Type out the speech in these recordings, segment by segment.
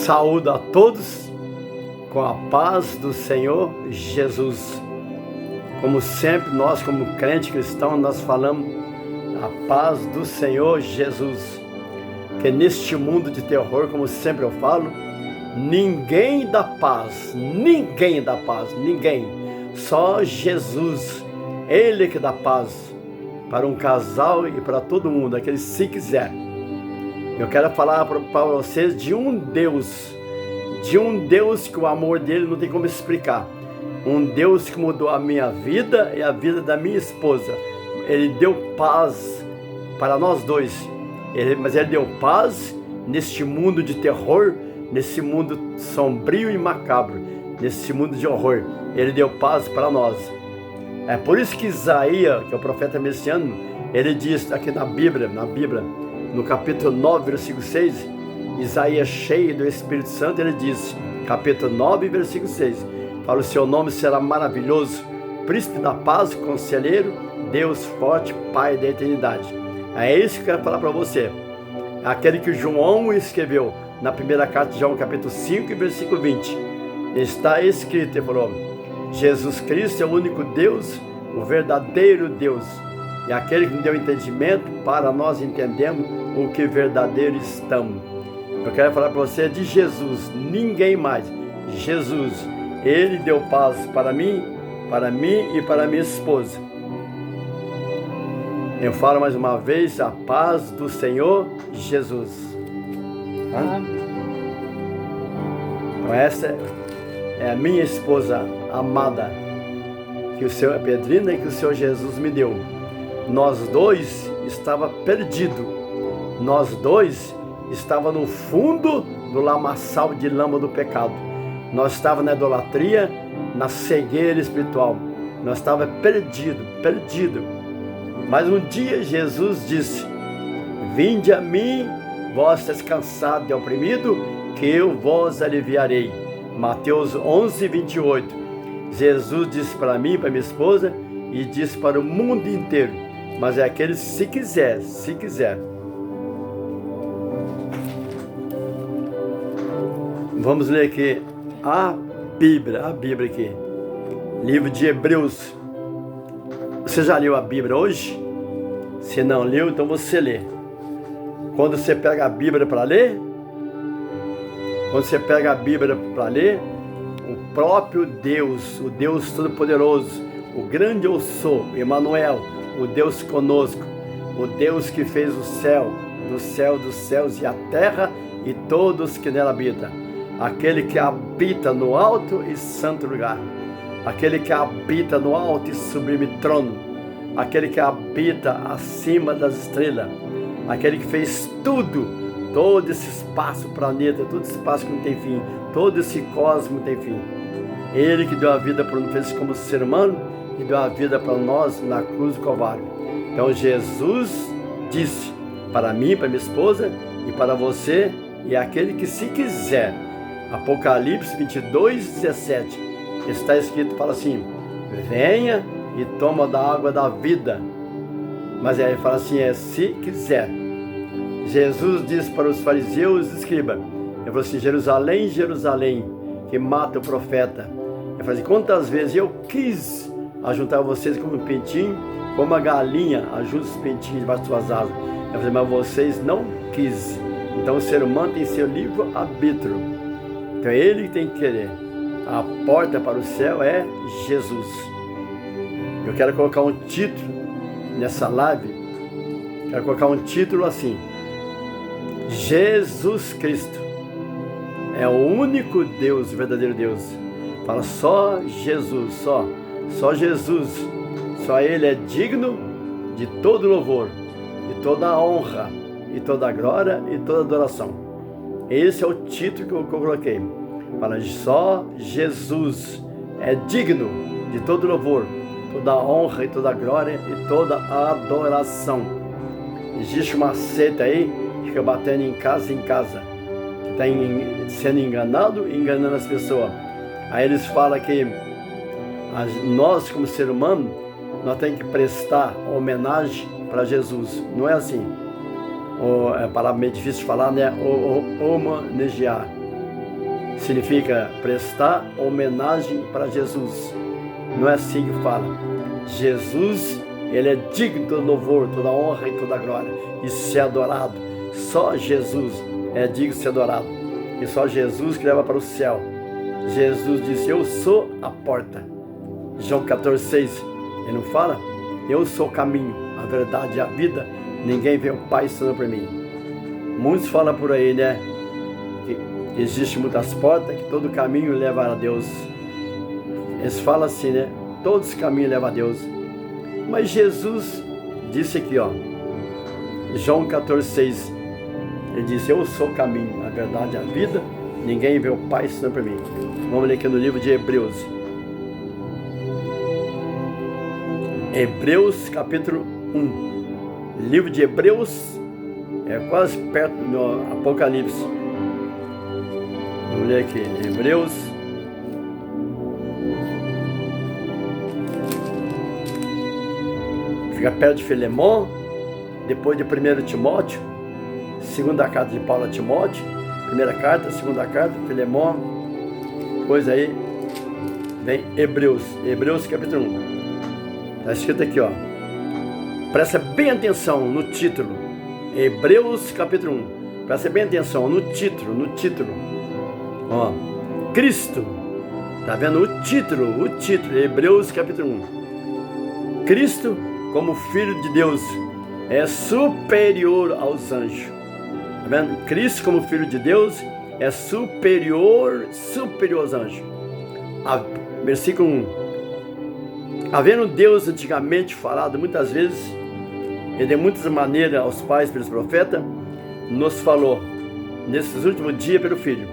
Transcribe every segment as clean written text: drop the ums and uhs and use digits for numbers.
Saúdo a todos com a paz do Senhor Jesus. Como sempre, nós como crente cristão, nós falamos a paz do Senhor Jesus. Que neste mundo de terror, como sempre eu falo, ninguém dá paz, ninguém. Só Jesus, Ele que dá paz para um casal e para todo mundo, aquele se quiser. Eu quero falar para vocês de um Deus que o amor dele não tem como explicar. Um Deus que mudou a minha vida e a vida da minha esposa. Ele deu paz para nós dois. Mas ele deu paz neste mundo de terror, nesse mundo sombrio e macabro, nesse mundo de horror. Ele deu paz para nós. É por isso que Isaías, que é o profeta messiânico, ele diz aqui na Bíblia, no capítulo 9, versículo 6, Isaías cheio do Espírito Santo, ele diz, capítulo 9, versículo 6, fala: o seu nome será maravilhoso, príncipe da paz, conselheiro, Deus forte, Pai da eternidade. É isso que eu quero falar para você. Aquele que João escreveu na primeira carta de João, capítulo 5, versículo 20. Está escrito, ele falou: Jesus Cristo é o único Deus, o verdadeiro Deus. E aquele que nos deu entendimento para nós entendermos o que verdadeiro estamos. Eu quero falar para você de Jesus, ninguém mais. Jesus, Ele deu paz para mim e para minha esposa. Eu falo mais uma vez, a paz do Senhor Jesus. Então essa é a minha esposa amada, que o Senhor Pedrina e que o Senhor Jesus me deu. Nós dois estava perdido. Nós dois estava no fundo do lamaçal de lama do pecado. Nós estava na idolatria, na cegueira espiritual. Nós estava perdido. Mas um dia Jesus disse: vinde a mim, vós estáis cansados e oprimidos, que eu vos aliviarei. Mateus 11, 28. Jesus disse para mim, para minha esposa, e disse para o mundo inteiro, mas é aquele se quiser. Vamos ler aqui a Bíblia aqui, livro de Hebreus. Você já leu a Bíblia hoje? Se não leu, então você lê. Quando você pega a Bíblia para ler, o próprio Deus, o Deus Todo-Poderoso, o grande eu sou, Emmanuel, o Deus conosco, o Deus que fez o céu, do céu dos céus e a terra e todos que nela habitam, aquele que habita no alto e santo lugar, aquele que habita no alto e sublime trono, aquele que habita acima das estrelas, aquele que fez tudo, todo esse espaço, planeta, todo esse espaço que não tem fim, todo esse cosmos não tem fim. Ele que deu a vida para nós como ser humano e deu a vida para nós na cruz do Calvário. Então Jesus disse para mim, para minha esposa e para você, e aquele que se quiser. Apocalipse 22, 17. Está escrito, fala assim: venha e toma da água da vida. Mas aí fala assim, se quiser. Jesus disse para os fariseus e escribas, ele falou assim: Jerusalém, Jerusalém, que mata o profeta. Ele falou assim: quantas vezes eu quis ajuntar vocês como um pintinho, como a galinha ajuda os pintinhos debaixo de suas asas. Ele falou assim: mas vocês não quis. Então o ser humano tem seu livre arbítrio. Então é ele que tem que querer. A porta para o céu é Jesus. Eu quero colocar um título nessa live. Quero colocar um título assim: Jesus Cristo é o único Deus, o verdadeiro Deus. Fala só Jesus, só Jesus. Só Ele é digno de todo louvor, de toda honra, e toda glória e toda adoração. Esse é o título que eu coloquei. Fala, só Jesus é digno de todo louvor, toda honra e toda glória e toda adoração. Existe uma seita aí que fica batendo em casa, que está sendo enganado e enganando as pessoas. Aí eles falam que nós, como ser humano, nós temos que prestar homenagem para Jesus. Não é assim. É uma palavra meio difícil de falar, né? Homenagear. significa prestar homenagem para Jesus. Não é assim que fala. Jesus, ele é digno de todo louvor, toda honra e toda glória, e ser adorado. Só Jesus é digno de ser adorado, e só Jesus que leva para o céu. Jesus disse: eu sou a porta. João 14,6, ele não fala? Eu sou o caminho, a verdade e a vida, ninguém vê o Pai senão por mim. Muitos falam por aí, né, que existem muitas portas, que todo caminho leva a Deus. Eles falam assim, né, todos os caminhos levam a Deus. Mas Jesus disse aqui, ó, João 14,6, ele disse: eu sou o caminho, a verdade e a vida, ninguém vê o Pai senão por mim. Vamos ler aqui no livro de Hebreus. Hebreus capítulo 1. Livro de Hebreus é quase perto do Apocalipse. Vamos ler aqui, Hebreus. Fica perto de Filemon, depois de 1 Timóteo, segunda carta de Paulo a Timóteo, primeira carta, segunda carta, Filemon, depois aí vem Hebreus, Hebreus capítulo 1. Está escrito aqui, ó. Presta bem atenção no título. Hebreus capítulo 1. Presta bem atenção no título. Ó, Cristo. Tá vendo o título? Hebreus capítulo 1. Cristo, como Filho de Deus, é superior aos anjos. Tá vendo? Cristo, como Filho de Deus, é superior aos anjos. Versículo 1. Havendo Deus antigamente falado muitas vezes, e de muitas maneiras aos pais pelos profetas, nos falou nesses últimos dias pelo Filho,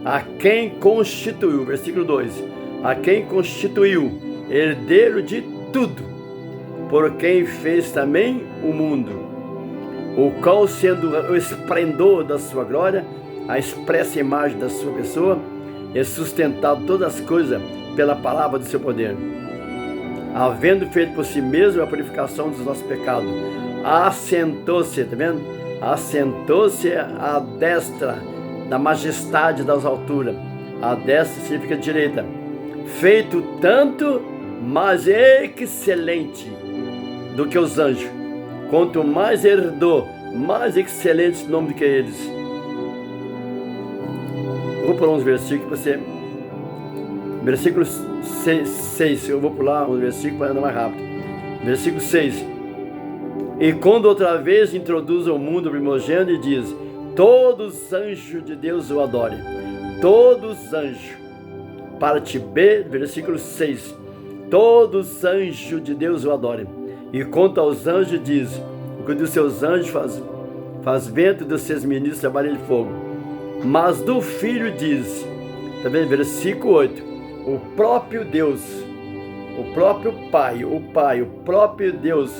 a quem constituiu, versículo 2, a quem constituiu herdeiro de tudo, por quem fez também o mundo, o qual, sendo o esplendor da sua glória, a expressa imagem da sua pessoa, é sustentado todas as coisas pela palavra do seu poder, havendo feito por si mesmo a purificação dos nossos pecados, assentou-se, tá vendo? Assentou-se à destra da majestade das alturas. A destra significa direita. Feito tanto mais excelente do que os anjos, quanto mais herdou, mais excelente nome do que eles. Vou pular uns versículos para você. Versículo 6, eu vou pular um versículo para andar mais rápido. Versículo 6. E quando outra vez introduz o mundo primogênito e diz: todos os anjos de Deus o adorem. Todos os anjos. Parte B, versículo 6. Todos os anjos de Deus o adorem. E quanto aos anjos diz: o que dos seus anjos faz vento, dos seus ministros trabalham de fogo. Mas do Filho diz, tá vendo? Versículo 8. O próprio Deus, o próprio Pai, o próprio Deus.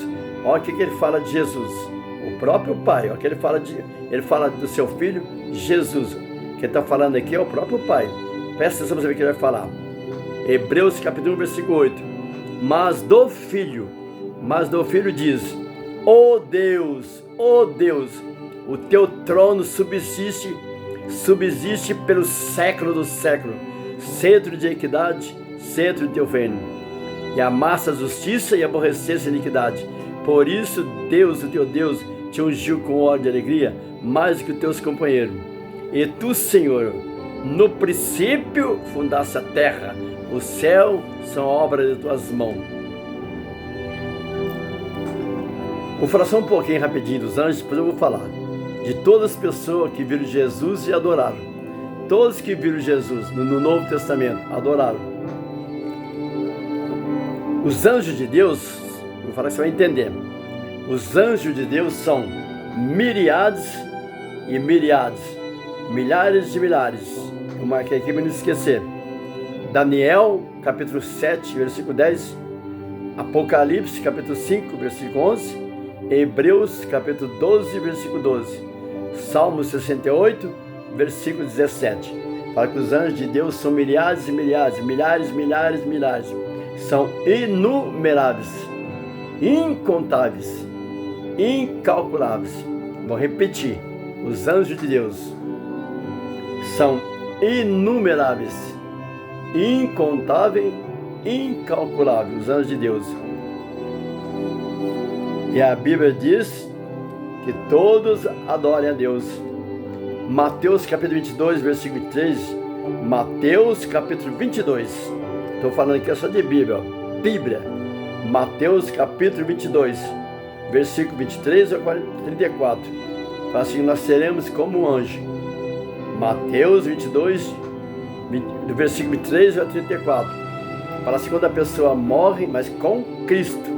Olha o que ele fala de Jesus. O próprio Pai, olha o que ele fala do seu Filho, Jesus. O que ele está falando aqui é o próprio Pai. Presta atenção para saber o que ele vai falar. Hebreus capítulo 1, versículo 8. Mas do Filho diz: ó Deus, o teu trono subsiste pelo século dos séculos. Centro de equidade, centro de teu reino, e amassa a justiça e aborrecesse a iniquidade. Por isso Deus, o teu Deus, te ungiu com óleo de alegria, mais do que os teus companheiros. E tu, Senhor, no princípio fundaste a terra, o céu são obras de tuas mãos. Vou falar só um pouquinho rapidinho dos anjos, depois eu vou falar de todas as pessoas que viram Jesus e adoraram. Todos que viram Jesus no Novo Testamento adoraram. Os anjos de Deus, vou falar que você vai entender. Os anjos de Deus são miríades e miríades, milhares de milhares. Eu marquei aqui para não esquecer. Daniel, capítulo 7, versículo 10. Apocalipse, capítulo 5, versículo 11. Hebreus, capítulo 12, versículo 12. Salmo 68, versículo 17. Fala que os anjos de Deus são milhares e milhares, milhares. São inumeráveis, incontáveis, incalculáveis. Vou repetir. Os anjos de Deus são inumeráveis, incontáveis, incalculáveis, os anjos de Deus. E a Bíblia diz que todos adorem a Deus. Mateus capítulo 22, versículo 3. Mateus capítulo 22. Estou falando aqui só de Bíblia. Bíblia. Mateus capítulo 22, versículo 23 ao 34. Fala assim: nós seremos como um anjo. Mateus 22, do versículo 23 ao 34. Fala assim: quando a pessoa morre, mas com Cristo.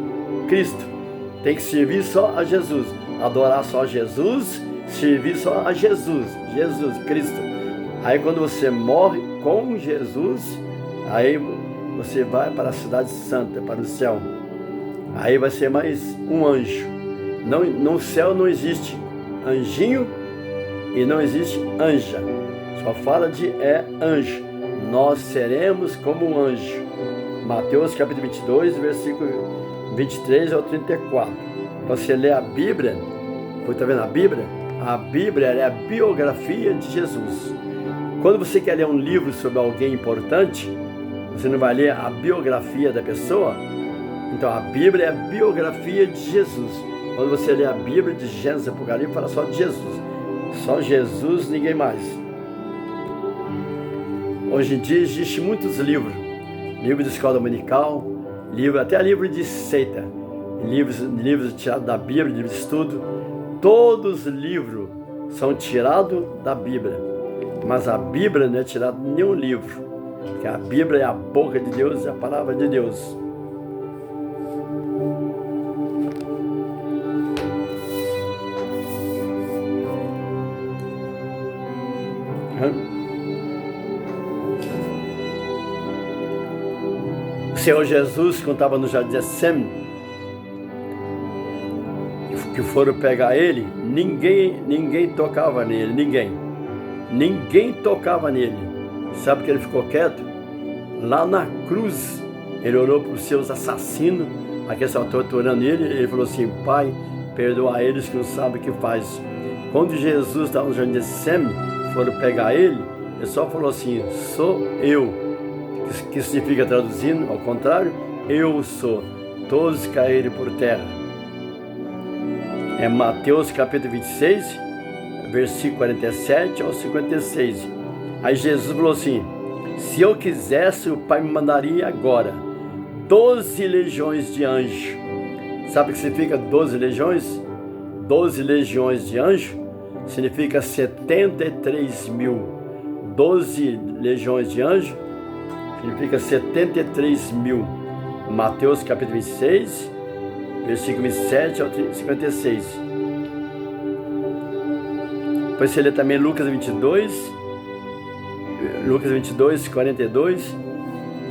Cristo. Tem que servir só a Jesus. Adorar só a Jesus. Servir só a Jesus. Jesus, Cristo. Aí quando você morre com Jesus, aí você vai para a cidade santa, para o céu. Aí vai ser mais um anjo. Não, no céu não existe anjinho e não existe anja. Só fala de anjo. Nós seremos como um anjo. Mateus capítulo 22, versículo 23 ao 34. Você lê a Bíblia. Você está vendo a Bíblia? A Bíblia é a biografia de Jesus. Quando você quer ler um livro sobre alguém importante, você não vai ler a biografia da pessoa. Então a Bíblia é a biografia de Jesus. Quando você lê a Bíblia de Gênesis e Apocalipse, fala só de Jesus. Só Jesus, ninguém mais. Hoje em dia existem muitos livros. Livro de escola dominical, até livro de seita. Livros tirados da Bíblia, livros de estudo. Todos os livros são tirados da Bíblia. Mas a Bíblia não é tirada de nenhum livro. Porque a Bíblia é a boca de Deus, é a palavra de Deus. O Senhor Jesus, quando estava no jardim de Getsêmani, que foram pegar ele, ninguém tocava nele, ninguém tocava nele. Sabe que ele ficou quieto? Lá na cruz, ele orou para os seus assassinos, aqueles estavam torturando ele falou assim: Pai, perdoa eles que não sabem o que faz. Quando Jesus estava no jardim de Getsêmani, foram pegar ele só falou assim: sou eu, que significa, traduzindo ao contrário, eu sou. Todos caíram por terra. É Mateus capítulo 26, versículo 47 ao 56. Aí Jesus falou assim: se eu quisesse, o Pai me mandaria agora 12 legiões de anjos. Sabe o que significa 12 legiões? 12 legiões de anjos significa 73 mil. 12 legiões de anjos significa 73 mil. Mateus capítulo 26, versículo 27 ao 56. Depois você lê também Lucas 22, 42.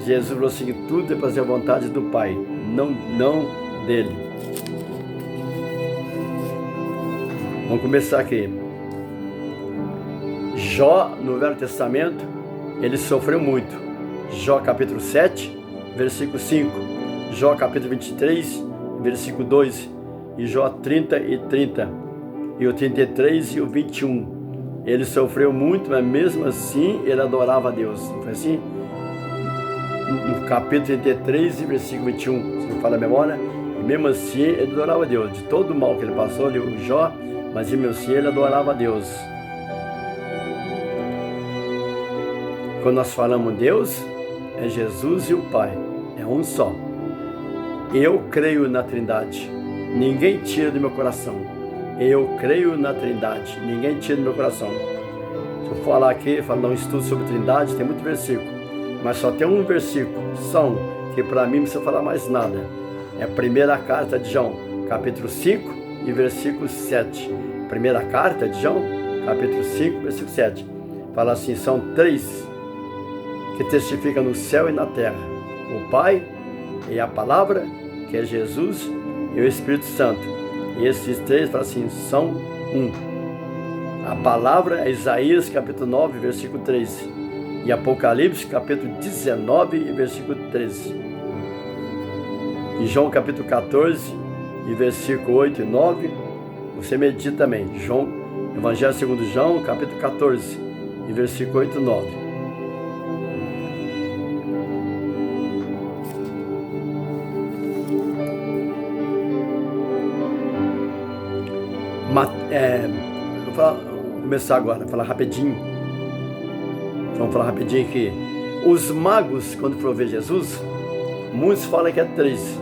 Jesus falou assim: tudo é para fazer a vontade do Pai, não dele. Vamos começar aqui. Jó, no Velho Testamento, ele sofreu muito. Jó capítulo 7, versículo 5. Jó capítulo 23, versículo 2. E Jó 30 e 30. E o 33 e o 21. Ele sofreu muito, mas mesmo assim ele adorava a Deus. Não foi assim? No capítulo 33 e versículo 21, se não fala a memória, e mesmo assim ele adorava a Deus. De todo o mal que ele passou, o Jó, mas mesmo assim ele adorava a Deus. Quando nós falamos Deus, é Jesus e o Pai, é um só. Eu creio na Trindade, ninguém tira do meu coração. Eu creio na Trindade, ninguém tira do meu coração. Se eu falar aqui, falar um estudo sobre Trindade, tem muito versículo, mas só tem um versículo, só que para mim não precisa falar mais nada. É a primeira carta de João, capítulo 5 e versículo 7. Primeira carta de João, capítulo 5, versículo 7. Fala assim: são três que testificam no céu e na terra: o Pai e a Palavra, que é Jesus, e o Espírito Santo. E esses três, falam assim, são um. A Palavra é Isaías capítulo 9, versículo 3. E Apocalipse capítulo 19 e versículo 13. Em João capítulo 14 e versículo 8 e 9, você medita também. Evangelho segundo João capítulo 14 e versículo 8 e 9. Vou começar agora, vou falar rapidinho. Vamos falar rapidinho aqui. Os magos, quando foram ver Jesus, muitos falam que é 3,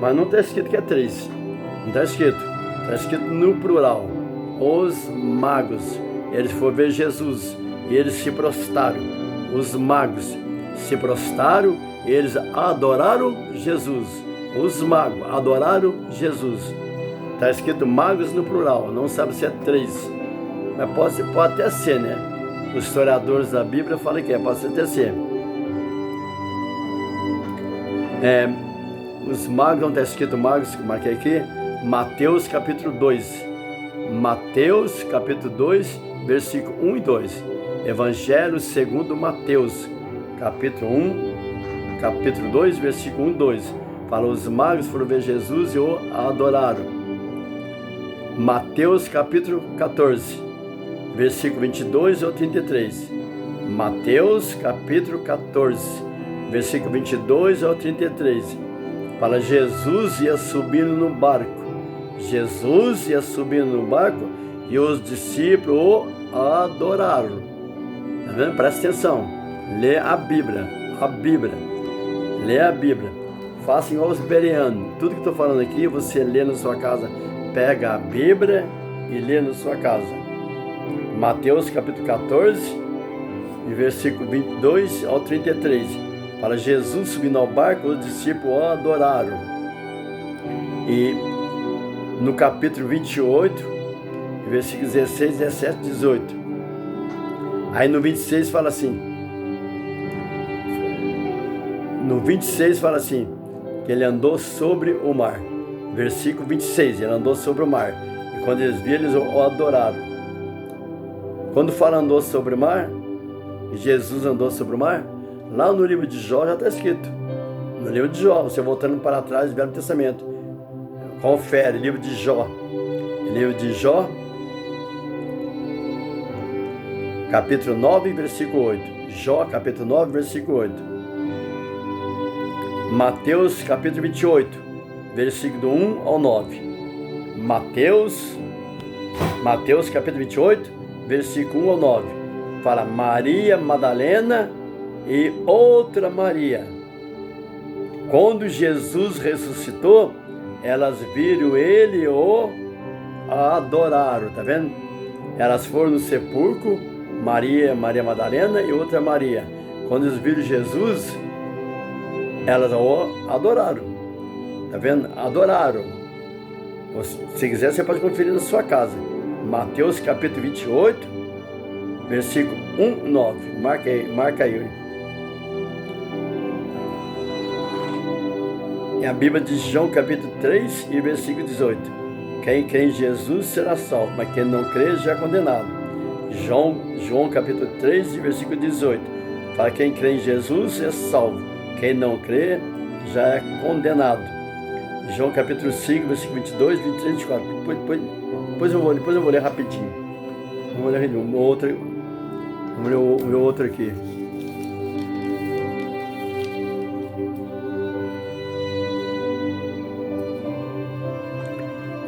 mas não está escrito que é 3. Não está escrito. Está escrito no plural. Os magos, eles foram ver Jesus e eles se prostraram. Os magos se prostraram e eles adoraram Jesus. Os magos adoraram Jesus. Está escrito magos no plural, não sabe se é 3. Mas pode até ser, né? Os historiadores da Bíblia falam que pode até ser. Os magos, não está escrito magos, que eu marquei aqui. Mateus capítulo 2. Mateus capítulo 2, versículo 1 e 2. Evangelho segundo Mateus, capítulo 2, versículo 1 e 2. Fala, os magos foram ver Jesus e o adoraram. Mateus capítulo 14, versículo 22 ao 33. Mateus capítulo 14, versículo 22 ao 33. Fala, Jesus ia subindo no barco. Jesus ia subindo no barco e os discípulos o adoraram. Tá vendo? Presta atenção. Lê a Bíblia. Lê a Bíblia. Faça igual os bereanos. Tudo que estou falando aqui, você lê na sua casa. Pega a Bíblia e lê na sua casa. Mateus capítulo 14, versículo 22 ao 33. Fala, Jesus subindo ao barco, os discípulos o adoraram. E no capítulo 28, versículo 16, 17, 18. Aí no 26 fala assim. No 26 fala assim, que ele andou sobre o mar. Versículo 26, ele andou sobre o mar. E quando eles viram, eles o adoraram. Quando fala andou sobre o mar, Jesus andou sobre o mar, lá no livro de Jó já está escrito. No livro de Jó, você voltando para trás do Velho Testamento. Confere, livro de Jó. Livro de Jó, capítulo 9, versículo 8. Jó, capítulo 9, versículo 8. Mateus, capítulo 28, versículo do 1 ao 9. Mateus, capítulo 28, versículo 1 ao 9. Fala, Maria Madalena e outra Maria. Quando Jesus ressuscitou, elas viram ele e o adoraram, tá vendo? Elas foram no sepulcro, Maria Madalena e outra Maria. Quando eles viram Jesus, elas o adoraram, tá vendo? Adoraram. Se quiser, você pode conferir na sua casa. Mateus capítulo 28, versículo 1, 9. Marca aí. É a Bíblia de João capítulo 3 e versículo 18. Quem crê em Jesus será salvo, mas quem não crê já é condenado. João capítulo 3 e versículo 18. Fala, quem crê em Jesus é salvo, quem não crê já é condenado. João capítulo 5, versículo 22, 23 e 24. Depois eu vou ler rapidinho. Vamos ler o outro aqui.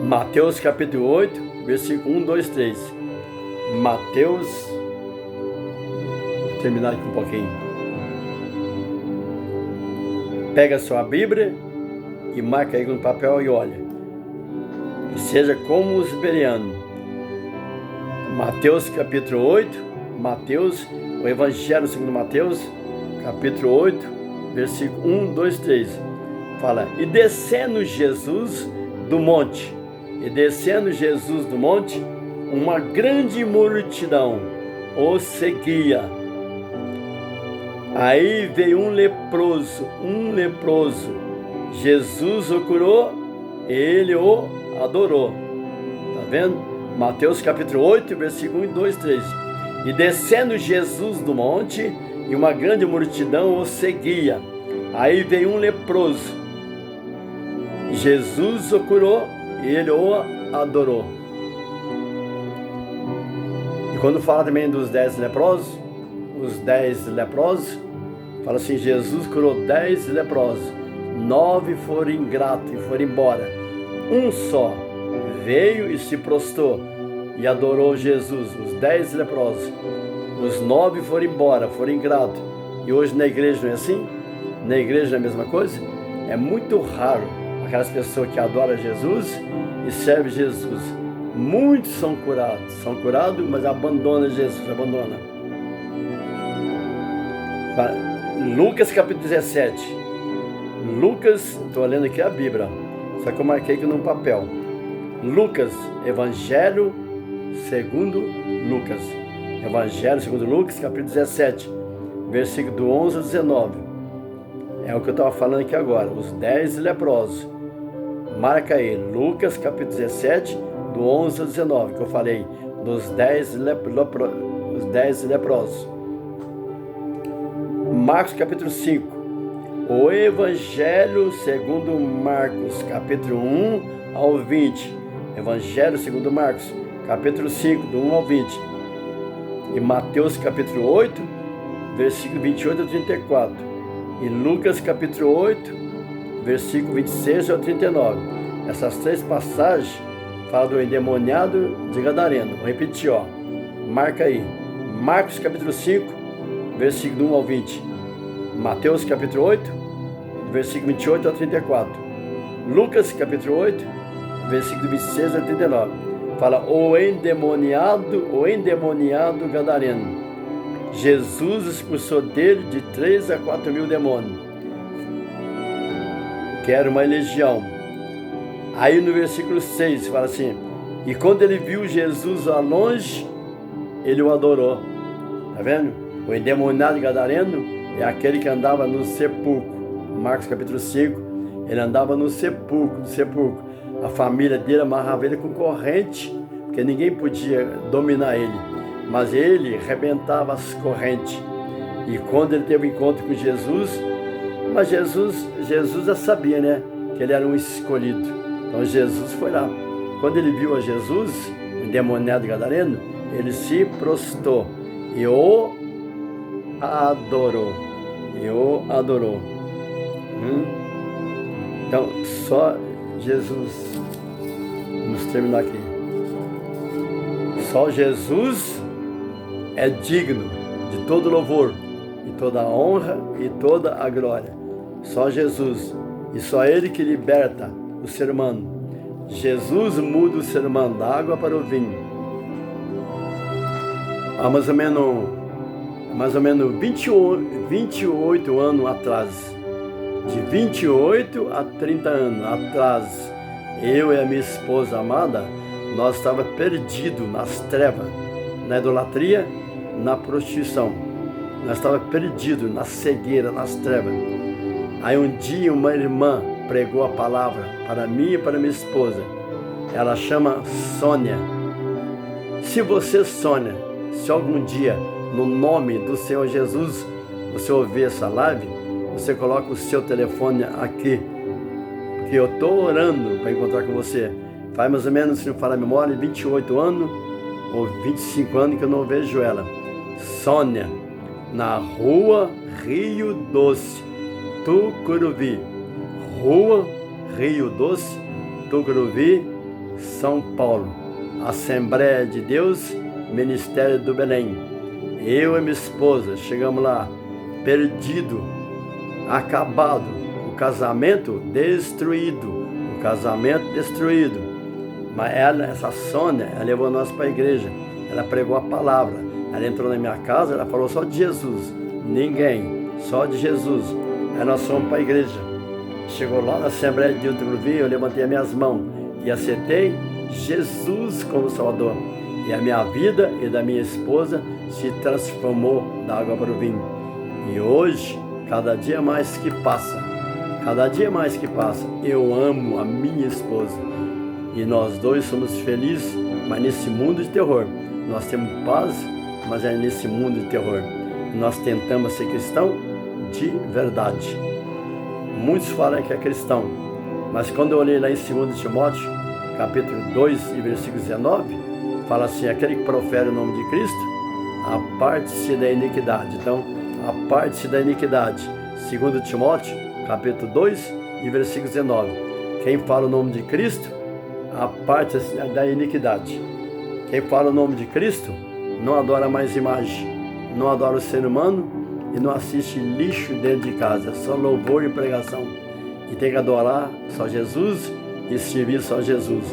Mateus capítulo 8, versículo 1, 2, 3. Mateus, vou terminar aqui um pouquinho. Pega a sua Bíblia e marca aí no papel e olha. Que seja como os bereanos. Mateus capítulo 8, o Evangelho segundo Mateus, capítulo 8, versículo 1, 2, 3. Fala, e descendo Jesus do monte, uma grande multidão o seguia. Aí veio um leproso. Jesus o curou, ele o adorou. Tá vendo? Mateus capítulo 8, versículo 1, 2, 3. E descendo Jesus do monte, e uma grande multidão o seguia. Aí veio um leproso. Jesus o curou, e ele o adorou. E quando fala também dos 10 leprosos, fala assim, Jesus curou 10 leprosos, 9 foram ingratos e foram embora. Um só veio e se prostrou e adorou Jesus, os 10 leprosos. Os 9 foram embora, foram ingratos. E hoje na igreja não é assim? Na igreja é a mesma coisa? É muito raro aquelas pessoas que adoram Jesus e servem Jesus. Muitos são curados, mas abandonam Jesus, abandonam. Lucas capítulo 17. Lucas, estou lendo aqui a Bíblia, só que eu marquei aqui num papel. Lucas, Evangelho segundo Lucas. Evangelho segundo Lucas, capítulo 17, versículo do 11 ao 19. É o que eu estava falando aqui agora, os 10 leprosos. Marca aí, Lucas capítulo 17, do 11 ao 19, que eu falei, dos 10 leprosos. Marcos capítulo 5, o Evangelho segundo Marcos, capítulo 1 ao 20. Evangelho segundo Marcos, capítulo 5, do 1 ao 20. E Mateus capítulo 8, versículo 28 ao 34. E Lucas capítulo 8, versículo 26 ao 39. Essas 3 passagens falam do endemoniado de Gadareno. Vou repetir, ó. Marca aí. Marcos capítulo 5, versículo 1 ao 20. Mateus capítulo 8, versículo 28 ao 34. Lucas capítulo 8, versículo 26 ao 39. Fala o endemoniado Gadareno. Jesus expulsou dele de 3 a 4 mil demônios, que era uma legião. Aí no versículo 6 fala assim: e quando ele viu Jesus ao longe, ele o adorou. Tá vendo? O endemoniado Gadareno é aquele que andava no sepulcro. Marcos capítulo 5, ele andava no sepulcro. A família dele amarrava ele com corrente, porque ninguém podia dominar ele, mas ele arrebentava as correntes. E quando ele teve um encontro com Jesus, mas Jesus já sabia, né, que ele era um escolhido. Então Jesus foi lá. Quando ele viu a Jesus, o endemoniado Gadareno, ele se prostrou e o adorou. Então, só Jesus, vamos terminar aqui. Só Jesus é digno de todo louvor, e toda a honra e toda a glória. Só Jesus, e só Ele que liberta o ser humano. Jesus muda o ser humano da água para o vinho. Há mais ou menos 28 anos atrás, de 28 a 30 anos atrás, eu e a minha esposa amada, nós estávamos perdidos nas trevas, na idolatria, na prostituição. Nós estávamos perdidos na cegueira, nas trevas. Aí um dia uma irmã pregou a palavra para mim e para minha esposa. Ela chama Sônia. Se você, Sônia, se algum dia, no nome do Senhor Jesus, você ouvir essa live, você coloca o seu telefone aqui, porque eu estou orando para encontrar com você. Faz mais ou menos, se não falar a memória, 28 anos ou 25 anos que eu não vejo ela. Sônia, na rua Rio Doce, Tucuruvi. Rua Rio Doce, Tucuruvi, São Paulo. Assembleia de Deus, Ministério do Belém. Eu e minha esposa chegamos lá, perdido, acabado, o casamento destruído. Mas essa Sônia, ela levou nós para a igreja. Ela pregou a palavra. Ela entrou na minha casa, ela falou só de Jesus. Ninguém, só de Jesus. Aí nós fomos para a igreja. Chegou lá na Assembleia de Deus, eu levantei as minhas mãos e aceitei Jesus como Salvador. E a minha vida e da minha esposa se transformou da água para o vinho. E hoje, cada dia mais que passa, eu amo a minha esposa. E nós dois somos felizes, mas nesse mundo de terror. Nós temos paz, mas é nesse mundo de terror. Nós tentamos ser cristão de verdade. Muitos falam que é cristão, mas quando eu olhei lá em 2 Timóteo, capítulo 2 e versículo 19, fala assim: aquele que profere o nome de Cristo, aparte-se da iniquidade. Então, aparte-se da iniquidade. 2 Timóteo, capítulo 2 e versículo 19. Quem fala o nome de Cristo, a parte da iniquidade. Quem fala o nome de Cristo não adora mais imagem, não adora o ser humano e não assiste lixo dentro de casa, só louvor e pregação. E tem que adorar só Jesus e servir só Jesus.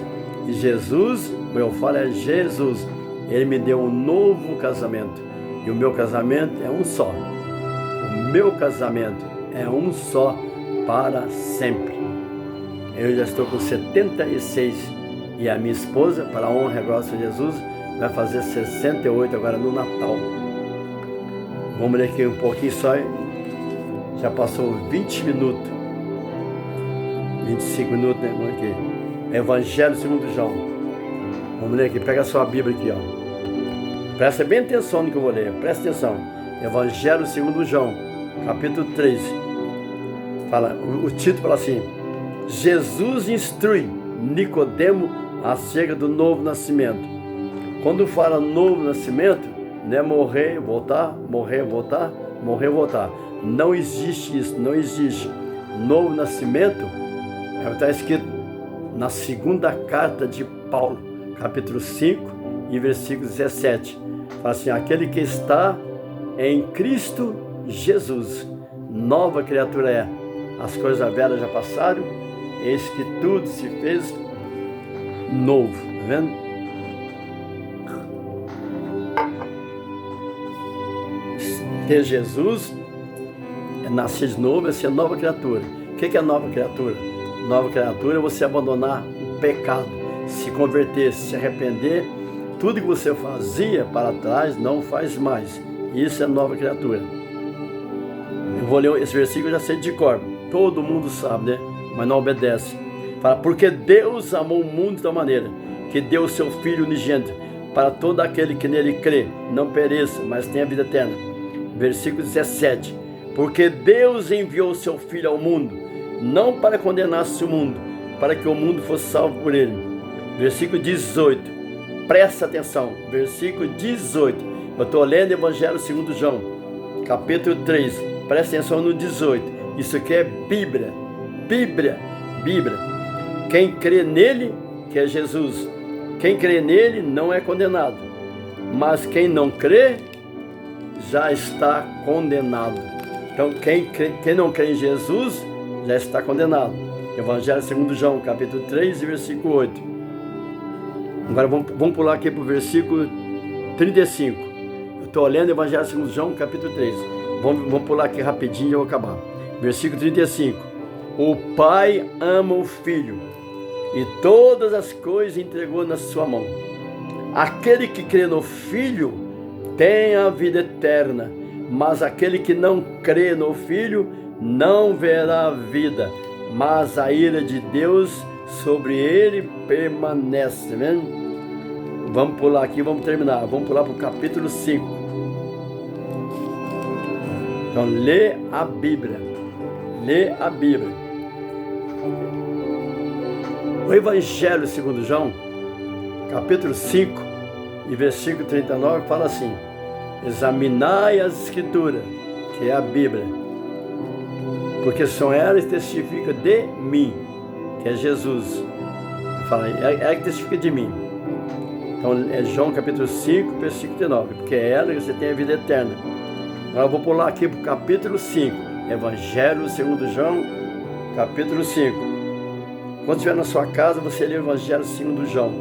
E Jesus, como eu falo, é Jesus. Ele me deu um novo casamento. E o meu casamento é um só. O meu casamento é um só para sempre. Eu já estou com 76 e a minha esposa, para a honra e glória de Jesus, vai fazer 68 agora no Natal. Vamos ler aqui um pouquinho só. Já passou 20 minutos. 25 minutos, né? Vamos aqui. Evangelho segundo João. Vamos ler aqui. Pega a sua Bíblia aqui, ó. Presta bem atenção no que eu vou ler. Presta atenção. Evangelho segundo João, capítulo 3. Fala, o título fala assim: Jesus instrui Nicodemo acerca do novo nascimento. Quando fala novo nascimento, não é morrer, voltar, morrer, voltar, morrer, voltar. Não existe isso, não existe. Novo nascimento está escrito na segunda carta de Paulo, capítulo 5 e versículo 17. Fala assim: aquele que está em Cristo Jesus, nova criatura é. As coisas velhas já passaram, eis que tudo se fez novo. Tá vendo? Ter Jesus é nascer de novo, é ser nova criatura. O que é nova criatura? Nova criatura é você abandonar o pecado, se converter, se arrepender. Tudo que você fazia para trás não faz mais. Isso é nova criatura. Eu vou ler esse versículo, eu já sei de cor. Todo mundo sabe, né? Mas não obedece. Fala, porque Deus amou o mundo de tal maneira que deu o seu Filho unigênito para todo aquele que nele crê, não pereça, mas tenha vida eterna. Versículo 17. Porque Deus enviou o seu Filho ao mundo, não para condenar-se o mundo, para que o mundo fosse salvo por ele. Versículo 18. Presta atenção. Versículo 18. Eu estou lendo o Evangelho segundo João, capítulo 3. Presta atenção no 18. Isso aqui é Bíblia. Bíblia. Bíblia. Quem crê nele, que é Jesus, quem crê nele não é condenado. Mas quem não crê, já está condenado. Então quem não crê em Jesus, já está condenado. Evangelho segundo João, capítulo 3 e versículo 8. Agora vamos pular aqui para o versículo 35. Eu estou lendo o Evangelho segundo João, capítulo 3. Vamos pular aqui rapidinho e eu vou acabar. Versículo 35. O Pai ama o Filho e todas as coisas entregou na sua mão. Aquele que crê no Filho tem a vida eterna, mas aquele que não crê no Filho não verá a vida, mas a ira de Deus sobre ele permanece. Tá vendo? Vamos pular aqui, vamos terminar. Vamos pular para o capítulo 5. Então, lê a Bíblia. Lê a Bíblia. O Evangelho segundo João, capítulo 5 e versículo 39, fala assim: examinai as Escrituras, que é a Bíblia, porque são elas que testificam de mim, que é Jesus. Fala, é ela que testifica de mim. Então é João capítulo 5, versículo 39, porque é ela que você tem a vida eterna. Agora eu vou pular aqui para o capítulo 5, Evangelho segundo João, capítulo 5. Quando estiver na sua casa, você lê o Evangelho segundo João,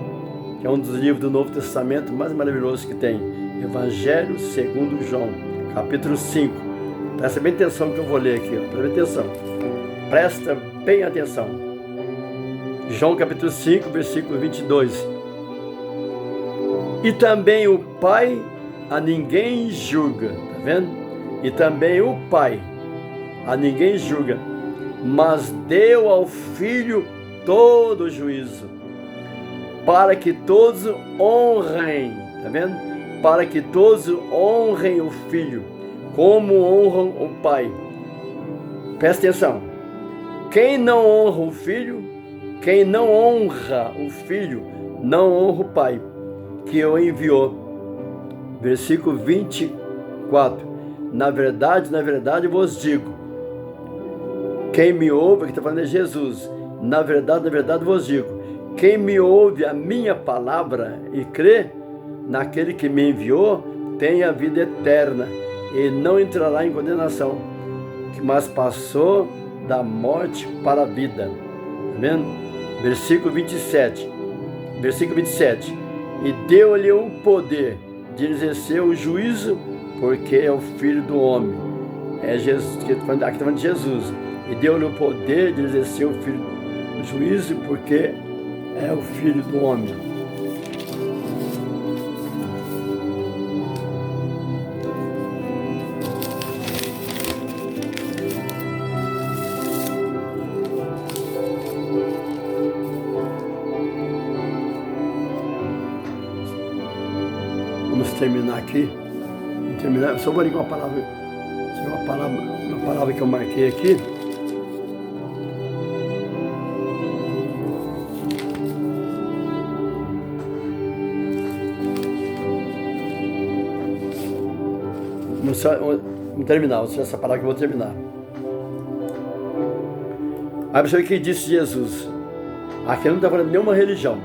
que é um dos livros do Novo Testamento mais maravilhosos que tem. Evangelho segundo João, capítulo 5. Presta bem atenção no que eu vou ler aqui, ó. Presta bem atenção. Presta bem atenção. João capítulo 5, versículo 22. E também o Pai a ninguém julga, tá vendo? E também o Pai a ninguém julga, mas deu ao Filho todo o juízo, para que todos honrem, tá vendo? Para que todos honrem o Filho, como honram o Pai. Presta atenção. Quem não honra o Filho, quem não honra o Filho, não honra o Pai que o enviou. Versículo 24. Na verdade vos digo, quem me ouve, que está falando é Jesus. Na verdade vos digo, Quem me ouve a minha palavra e crê naquele que me enviou, tem a vida eterna e não entrará em condenação, mas passou da morte para a vida. Amém? Versículo 27. E deu-lhe o poder de exercer o juízo, porque é o Filho do Homem. É Jesus, aqui está falando de Jesus. E deu-lhe o poder de exercer o juízo, porque é o Filho do Homem. Vamos terminar aqui. Vamos terminar. Só vou ligar uma palavra. Uma palavra que eu marquei aqui. Vamos terminar. Essa palavra que eu vou terminar. Aí você vê que disse Jesus. Aqui não está falando de nenhuma religião.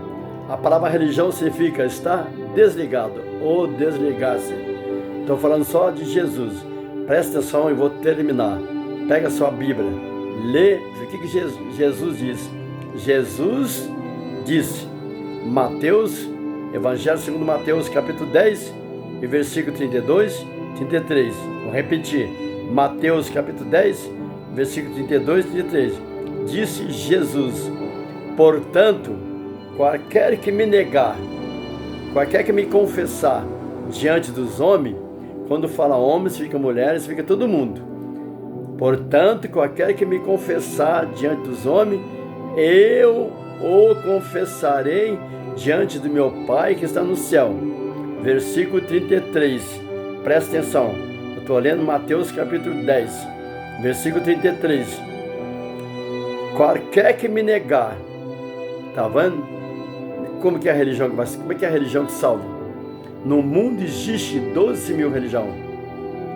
A palavra religião significa estar desligado ou desligar-se. Estou falando só de Jesus. Presta atenção e vou terminar. Pega a sua Bíblia. Lê o que Jesus disse. Jesus disse, Mateus, Evangelho segundo Mateus, capítulo 10, e versículo 32, 33. Vou repetir. Mateus, capítulo 10, versículo 32 e 33. Disse Jesus, portanto, qualquer que me negar, qualquer que me confessar diante dos homens, quando fala homens, fica mulheres, fica todo mundo. Portanto, qualquer que me confessar diante dos homens, eu o confessarei diante do meu Pai que está no céu. Versículo 33. Presta atenção. Eu estou lendo Mateus capítulo 10, versículo 33. Qualquer que me negar, tá vendo? Como que é a religião que salva? No mundo existe 12 mil religiões,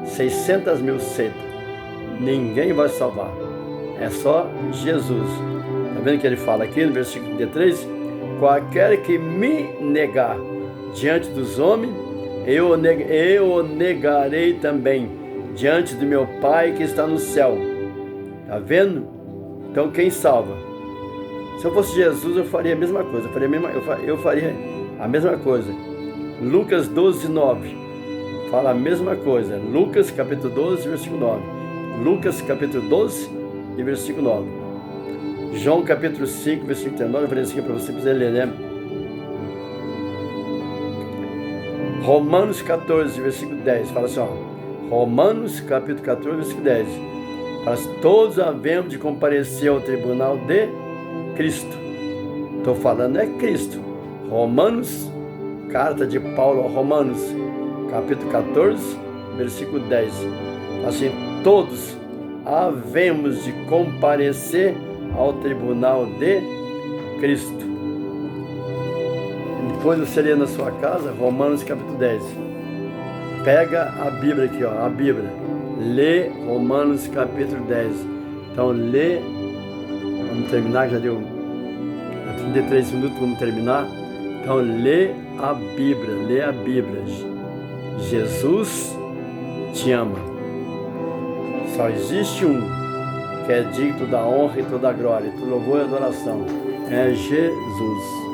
600 mil seitas. Ninguém vai salvar. É só Jesus. Tá vendo que ele fala aqui no versículo 33? Qualquer que me negar diante dos homens, eu o negarei também diante do meu Pai que está no céu. Tá vendo? Então quem salva? Se eu fosse Jesus, eu faria a mesma coisa. Eu faria a mesma coisa. Lucas 12, 9. Fala a mesma coisa. Lucas capítulo 12, versículo 9. Lucas capítulo 12 e versículo 9. João capítulo 5, versículo 39. Eu falei assim para você poder ler, né? Romanos 14, versículo 10. Fala assim, ó. Romanos capítulo 14, versículo 10. Fala assim, todos havemos de comparecer ao tribunal de Cristo. Estou falando é Cristo. Romanos, carta de Paulo aos Romanos, capítulo 14, versículo 10. Assim, todos havemos de comparecer ao tribunal de Cristo. Depois você lê na sua casa, Romanos capítulo 10. Pega a Bíblia aqui, ó, a Bíblia. Lê Romanos capítulo 10. Então lê. Vamos terminar, já deu 33 minutos, vamos terminar. Então lê a Bíblia. Jesus te ama. Só existe um que é digno da honra e toda a glória, toda louvor e adoração. É Jesus.